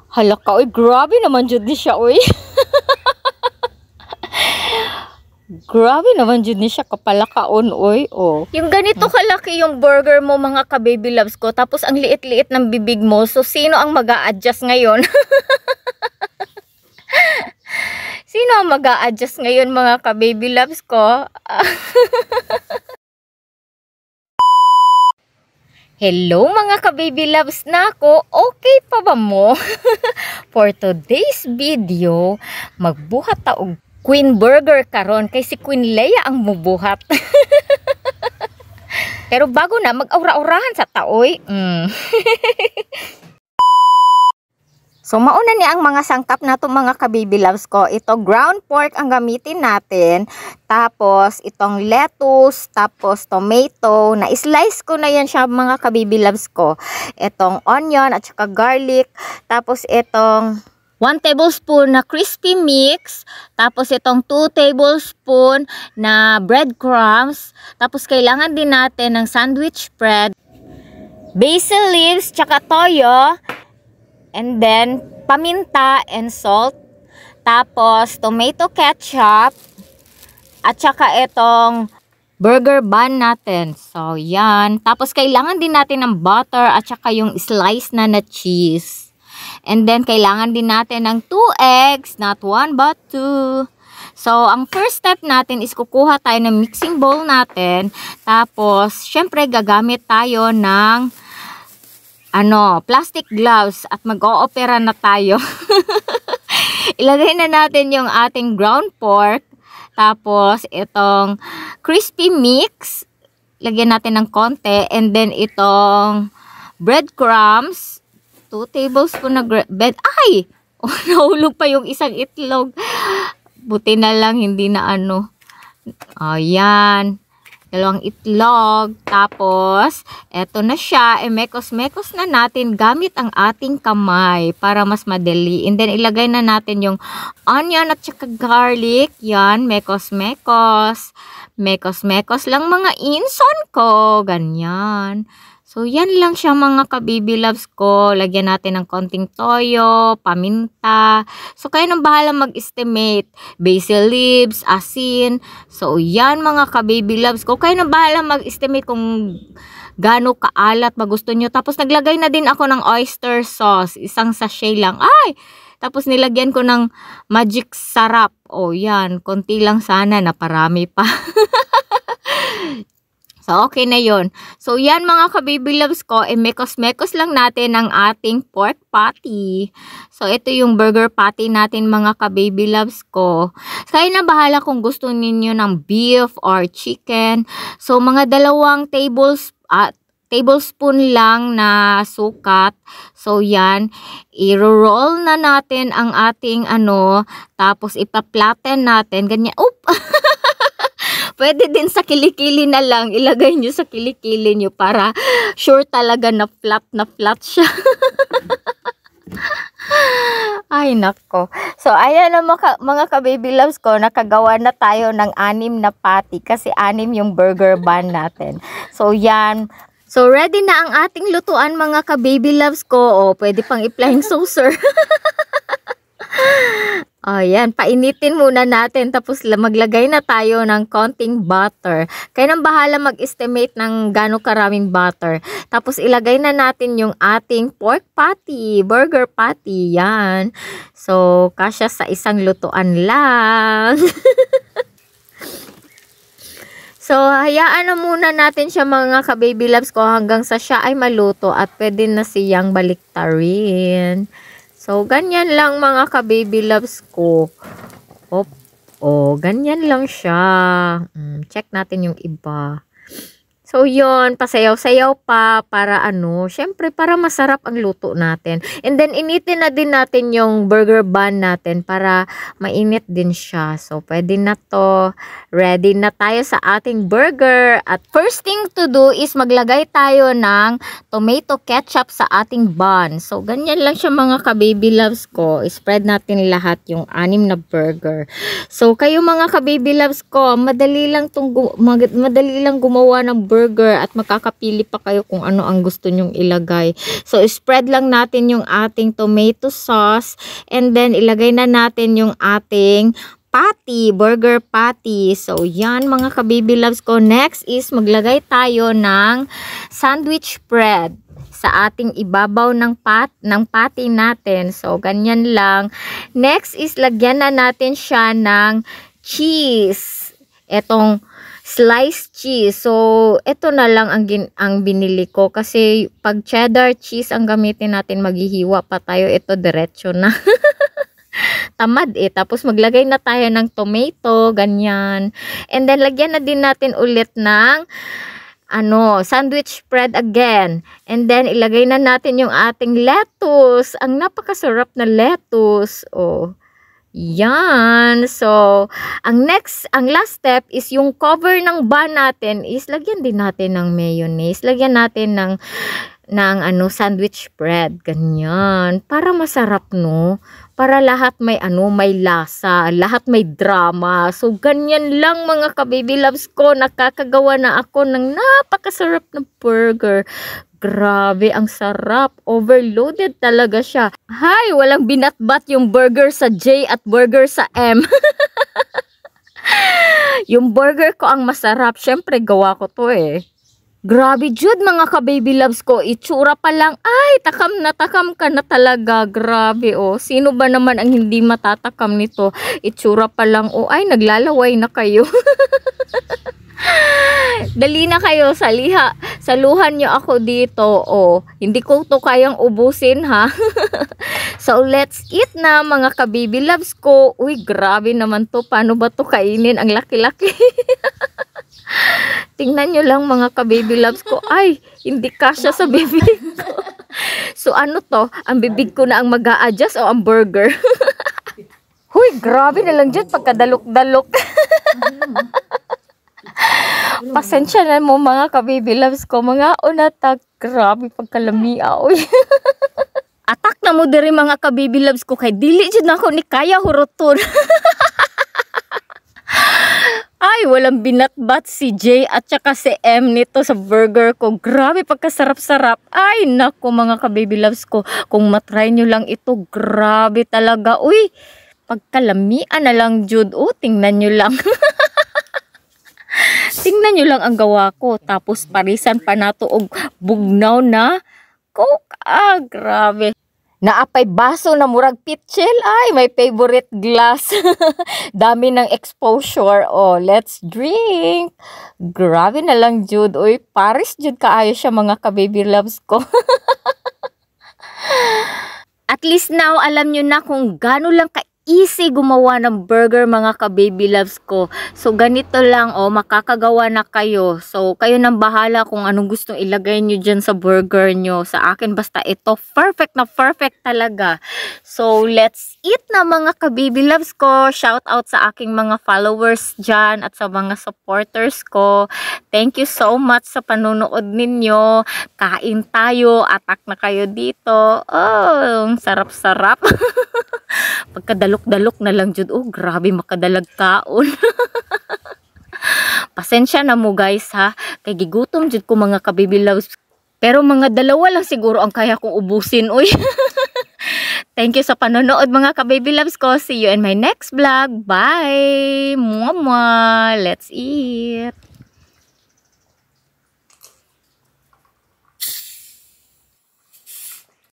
Hala ka, oy, grabe naman jud ni siya, oy. Grabe naman jud ni siya kapalakaon, oy. Oh. Yung ganito kalaki yung burger mo, mga ka-baby loves ko, tapos ang liit-liit ng bibig mo. So sino ang mag-a-adjust ngayon? Sino ang mag-a-adjust ngayon, mga ka-baby loves ko? Hello mga ka-baby loves na ako. Okay pa ba mo? For today's video, magbuhat ta og Queen Burger karon kay si Queen Leia ang mubuhat. Pero bago na, mag-aura-aurahan sa taoy. So mauna ni ang mga sangkap na to, mga ka-baby loves ko. Ito ground pork ang gamitin natin. Tapos itong lettuce, tapos tomato. Na-slice ko na yan siya, mga ka-baby loves ko. Itong onion at saka garlic. Tapos itong 1 tablespoon na crispy mix. Tapos itong 2 tablespoon na breadcrumbs. Tapos kailangan din natin ng sandwich bread, basil leaves, tsaka toyo. And then, paminta and salt. Tapos, tomato ketchup. At saka itong burger bun natin. So, yan. Tapos, kailangan din natin ng butter at saka yung slice na cheese. And then, kailangan din natin ng 2 eggs. Not 1 but 2. So, ang first step natin is kukuha tayo ng mixing bowl natin. Tapos, syempre, gagamit tayo ng plastic gloves at mag-o-opera na tayo. Ilagay na natin yung ating ground pork. Tapos, itong crispy mix. Lagyan natin ng konti. And then, itong breadcrumbs. 2 tablespoon na bread. Ay! Oh, nahulog pa yung isang itlog. Buti na lang, hindi na Ayan. 2 itlog. Tapos, eto na siya. Mekos-mekos na natin gamit ang ating kamay para mas madali. And then, ilagay na natin yung onion at saka garlic. Yan, mekos-mekos. Mekos-mekos lang mga inson ko. Ganyan. So, yan lang siya, mga ka-baby loves ko. Lagyan natin ng konting toyo, paminta. So, kayo nang bahala mag-estimate. Basil leaves, asin. So, yan mga ka-baby loves ko. Kayo nang bahala mag-estimate kung gaano kaalat ba gusto nyo. Tapos, naglagay na din ako ng oyster sauce. Isang sachet lang. Ay! Tapos, nilagyan ko ng magic sarap. O, yan. Konti lang sana. Naparami pa. So, okay na yon. So, yan mga ka-baby loves ko, mekos-mekos lang natin ang ating pork patty. So, ito yung burger patty natin, mga ka-baby loves ko. Kayo na bahala kung gusto ninyo ng beef or chicken. So, mga 2 tablespoon lang na sukat. So, yan. I-roll na natin ang ating tapos ipa-flatten natin. Ganyan. Oop! Pwede din sa kilikili na lang. Ilagay nyo sa kilikili nyo para sure talaga na flat siya. Ay, nako. So, ayan na mga ka-baby loves ko. Nakagawa na tayo ng 6 na patty. Kasi 6 yung burger bun natin. So, yan. So, ready na ang ating lutuan, mga ka-baby loves ko. O, pwede pang i-flying saucer. Ayan, painitin muna natin tapos maglagay na tayo ng konting butter. Kaya nang bahala mag-estimate ng gaano karaming butter. Tapos ilagay na natin yung ating pork patty, burger patty. Yan. So, kasya sa isang lutuan lang. So, hayaan na muna natin siya, mga ka-baby loves ko, hanggang sa siya ay maluto at pwede na siyang baliktarin. So, ganyan lang mga ka-baby loves ko. Ganyan lang siya. Check natin yung iba. So, yun, pasayaw-sayaw pa para syempre para masarap ang luto natin. And then, initin na din natin yung burger bun natin para mainit din siya. So, pwede na to. Ready na tayo sa ating burger. At first thing to do is maglagay tayo ng tomato ketchup sa ating bun. So, ganyan lang siya, mga ka-baby loves ko. Spread natin lahat yung 6 na burger. So, kayo mga ka-baby loves ko, madali lang gumawa ng burger burger at makakapili pa kayo kung ano ang gusto nyong ilagay. So, spread lang natin yung ating tomato sauce and then ilagay na natin yung ating patty, burger patty. So, yan mga ka-baby loves ko. Next is maglagay tayo ng sandwich bread sa ating ibabaw ng patty natin. So, ganyan lang. Next is lagyan na natin siya ng cheese. Etong sliced cheese. So, ito na lang ang binili ko kasi pag cheddar cheese ang gamitin natin, maghihiwa pa tayo. Ito diretso na. Tamad eh. Tapos maglagay na tayo ng tomato, ganyan. And then lagyan na din natin ulit ng sandwich bread again. And then, ilagay na natin yung ating lettuce. Ang napakasarap na lettuce. Oh, yan. So, ang last step is yung cover ng bun natin is lagyan din natin ng mayonnaise. Lagyan natin ng sandwich bread. Ganyan. Para masarap, no? Para lahat may may lasa, lahat may drama. So, ganyan lang mga ka-baby loves ko. Nakakagawa na ako ng napakasarap na burger. Grabe, ang sarap. Overloaded talaga siya. Hay, walang binatbat yung burger sa J at burger sa M. Yung burger ko ang masarap. Syempre, gawa ko to eh. Grabe Jude mga ka-baby loves ko, itsura pa lang, ay takam ka na talaga, grabe oh. Sino ba naman ang hindi matatakam nito? Itsura pa lang, oh ay naglalaway na kayo. Dali na kayo, saluhan nyo ako dito, oh. Hindi ko to kayang ubusin ha. So let's eat na mga ka-baby loves ko. Uy grabe naman to, paano ba to kainin? Ang laki-laki. Tingnan nyo lang mga ka-baby loves ko. Ay, hindi kasya sa bibig ko. So ano to? Ang bibig ko na ang mag-a-adjust o ang burger? Huy, grabe na lang dyan pagkadalok-dalok. Pasensya na mo mga ka-baby loves ko. Mga unatag, grabe pagkalamia. Atak na mo diri mga ka-baby loves ko. Kay dili dyan ako ni kaya huruton. Ay, walang binatbat si J at saka si M nito sa burger ko. Grabe, pagkasarap-sarap. Ay, naku mga ka-baby loves ko. Kung matry nyo lang ito, grabe talaga. Uy, pagkalamian na lang, Jude. Oh, tingnan nyo lang. Tingnan nyo lang ang gawa ko. Tapos, parisan pa nato og bugnaw na coke. Ah, grabe. Naapay baso na murag pitchel. Ay, may favorite glass. Dami ng exposure. Oh, let's drink. Grabe na lang, Jude. Uy, Paris, Jude, kaayo siya mga ka-baby loves ko. At least now, alam nyo na kung gano'n lang easy gumawa ng burger mga ka-baby loves ko. So, ganito lang, oh, makakagawa na kayo. So, kayo nang bahala kung anong gustong ilagay nyo dyan sa burger nyo. Sa akin, basta ito, perfect na perfect talaga. So, let's eat na mga ka-baby loves ko. Shout out sa aking mga followers dyan at sa mga supporters ko. Thank you so much sa panonood ninyo. Kain tayo, atak na kayo dito. Oh, sarap-sarap. Pagkadalok-dalok na lang Jude. Oh, grabe makadalag kaon. Pasensya na mo guys ha. Kay gigutom Jude ko mga ka-baby loves. Pero mga dalawa lang siguro ang kaya kong ubusin. Uy. Thank you sa panonood mga ka-baby loves ko. See you in my next vlog. Bye. Mwah mwah. Let's eat.